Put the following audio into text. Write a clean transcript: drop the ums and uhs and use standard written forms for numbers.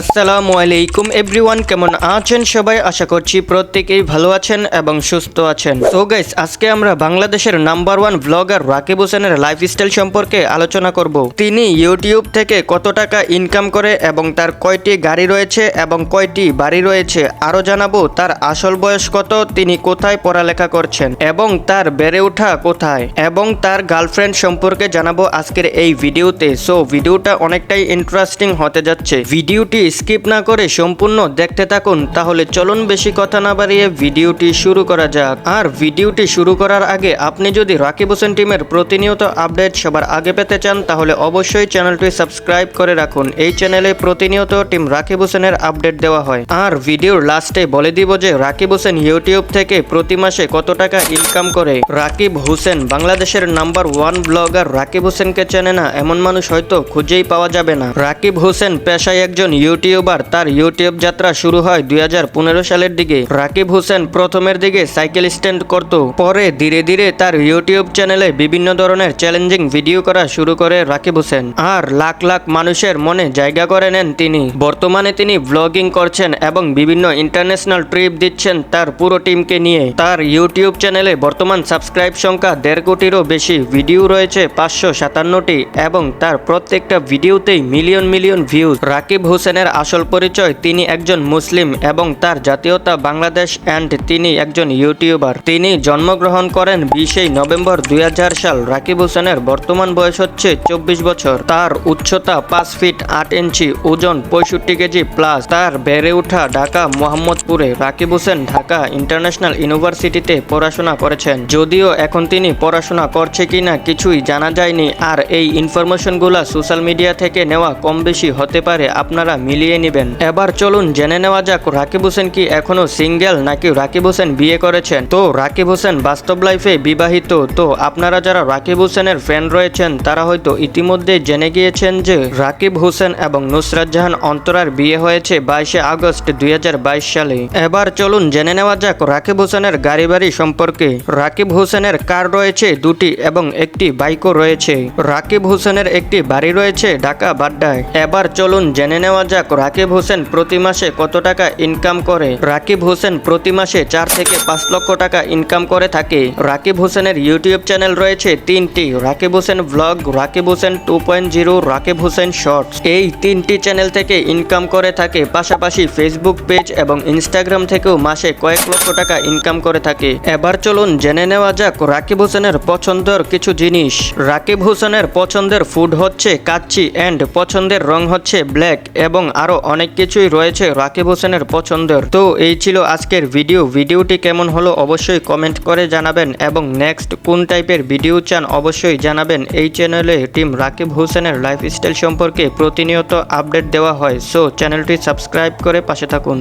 আসসালামু আলাইকুম এভরিওয়ান, কেমন আছেন সবাই? আশা করছি প্রত্যেকেই ভালো আছেন এবং সুস্থ আছেন। তো গাইস, আজকে আমরা বাংলাদেশের নাম্বার 1 ব্লগার রাকিব হোসেনের লাইফস্টাইল সম্পর্কে আলোচনা করব। তিনি ইউটিউব থেকে কত টাকা ইনকাম করে এবং তার কয়টি গাড়ি রয়েছে এবং কয়টি বাড়ি রয়েছে, আরও জানাবো তার আসল বয়স কত, তিনি কোথায় পড়ালেখা করছেন এবং তার বেড়ে ওঠা কোথায়, এবং তার গার্লফ্রেন্ড সম্পর্কে জানাবো আজকের এই ভিডিওতে। সো ভিডিওটা অনেকটাই ইন্টারেস্টিং হতে যাচ্ছে। ভিডিওটি স্কিপ না করে সম্পূর্ণ দেখতে থাকুন। তাহলে চলুন বেশি কথা না বাড়িয়ে ভিডিওটি শুরু করা যাক। আর ভিডিওটি শুরু করার আগে আপনি যদি রাকিব হোসেন টিমের প্রতিনিয়ত আপডেট সবার আগে পেতে চান তাহলে অবশ্যই চ্যানেলটি সাবস্ক্রাইব করে রাখুন। এই চ্যানেলে প্রতিনিয়ত টিম রাকিব হোসেনের আপডেট দেওয়া হয়। আর ভিডিওর লাস্টে বলে দিব যে রাকিব হোসেন ইউটিউব থেকে প্রতি মাসে কত টাকা ইনকাম করে। রাকিব হোসেন বাংলাদেশের নাম্বার 1 ব্লগার। রাকিব হোসেনকে চেনে না এমন মানুষ হয়তো খুঁজেই পাওয়া যাবে না। রাকিব হোসেন পেশায় একজন ইউটিউবার। তার ইউটিউব যাত্রা শুরু হয় 2015 সালের দিকে। রাকিব হোসেন প্রথমের দিকে সাইকেল স্ট্যান্ড করত, পরে ধীরে ধীরে তার ইউটিউব চ্যানেলে বিভিন্ন ধরনের চ্যালেঞ্জিং ভিডিও করা শুরু করে রাকিব হোসেন। আর লাখ লাখ মানুষের মনে জায়গা করে নেন তিনি। বর্তমানে তিনি ব্লগিং করছেন এবং বিভিন্ন ইন্টারন্যাশনাল ট্রিপ দিচ্ছেন তার পুরো টিমকে নিয়ে। তার ইউটিউব চ্যানেলে বর্তমান সাবস্ক্রাইব সংখ্যা 1.5 কোটিরও বেশি, ভিডিও রয়েছে 557টি এবং তার প্রত্যেকটা ভিডিওতেই মিলিয়ন মিলিয়ন ভিউজ। রাকিব হোসেনের আসল পরিচয়, তিনি একজন মুসলিম এবং তার জাতীয়তা বাংলাদেশ অ্যান্ড তিনি একজন ইউটিউবার। তিনি জন্মগ্রহণ করেন 20 নভেম্বর 2000 সাল। রাকিব হোসেনের বর্তমান বয়স হচ্ছে 24 বছর। তার উচ্চতা 5 ফিট 8 ইঞ্চি, ওজন 65 কেজি প্লাস। তার বেড়ে ওঠা ঢাকা মোহাম্মদপুরে। রাকিব হোসেন ঢাকা ইন্টারন্যাশনাল ইউনিভার্সিটিতে পড়াশোনা করেছেন, যদিও এখন তিনি পড়াশোনা করছে কিনা কিছুই জানা যায়নি। আর এই ইনফরমেশনগুলো সোশ্যাল মিডিয়া থেকে নেওয়া, কম বেশি হতে পারে, আপনারা মিলিয়ে নেবেন। এবার চলুন জেনে নেওয়া যাক রাকিব হোসেন কি এখনো সিঙ্গেল নাকি রাকিব হোসেন বিয়ে করেছেন। তো রাকিব হোসেন বাস্তব লাইফে বিবাহিত। তো আপনারা যারা রাকিব হোসেনের ফ্যান রয়েছেন তারা হয়তো ইতিমধ্যে জেনে গিয়েছেন যে রাকিব হোসেন এবং নুসরাত জাহান অন্তরার বিয়ে হয়েছে 22 আগস্ট 2022 সালে। এবার চলুন জেনে নেওয়া যাক রাকিব হোসেনের গাড়ি বাড়ি সম্পর্কে। রাকিব হোসেনের কার রয়েছে 2টি এবং একটি বাইকও রয়েছে। রাকিব হোসেনের একটি বাড়ি রয়েছে ঢাকা বাড্ডায়। এবার চলুন জেনে নেওয়া যাক রাকিব হোসেন প্রতি মাসে কত টাকা ইনকাম করে। রাকিব হোসেন প্রতি মাসে 4 থেকে 5 লক্ষ টাকা ইনকাম করে থাকে। রাকিব হোসেনের ইউটিউব চ্যানেল রয়েছে 3টি: রাকিব হোসেন ব্লগ, রাকিব হোসেন 2.0, রাকিব হোসেন শর্টস। এই 3টি চ্যানেল থেকে ইনকাম করে থাকে। পাশাপাশি ফেসবুক পেজ এবং ইনস্টাগ্রাম থেকেও মাসে কয়েক লক্ষ টাকা ইনকাম করে থাকে। এবার চলুন জেনে নেওয়া যাক রাকিব হোসেনের পছন্দের কিছু জিনিস। রাকিব হোসেনের পছন্দের ফুড হচ্ছে কাচ্চি অ্যান্ড পছন্দের রং হচ্ছে ব্ল্যাক এবং আরো অনেক কিছুই রয়েছে রাকিব হোসেনের পছন্দের। তো এই ছিল আজকের ভিডিওটি কেমন হলো অবশ্যই কমেন্ট করে জানাবেন এবং নেক্সট কোন টাইপের ভিডিও চান অবশ্যই জানাবেন। এই চ্যানেলে টিম রাকিব হোসেনের লাইফস্টাইল সম্পর্কে প্রতিনিয়ত আপডেট দেওয়া হয়। সো চ্যানেলটি সাবস্ক্রাইব করে পাশে থাকুন।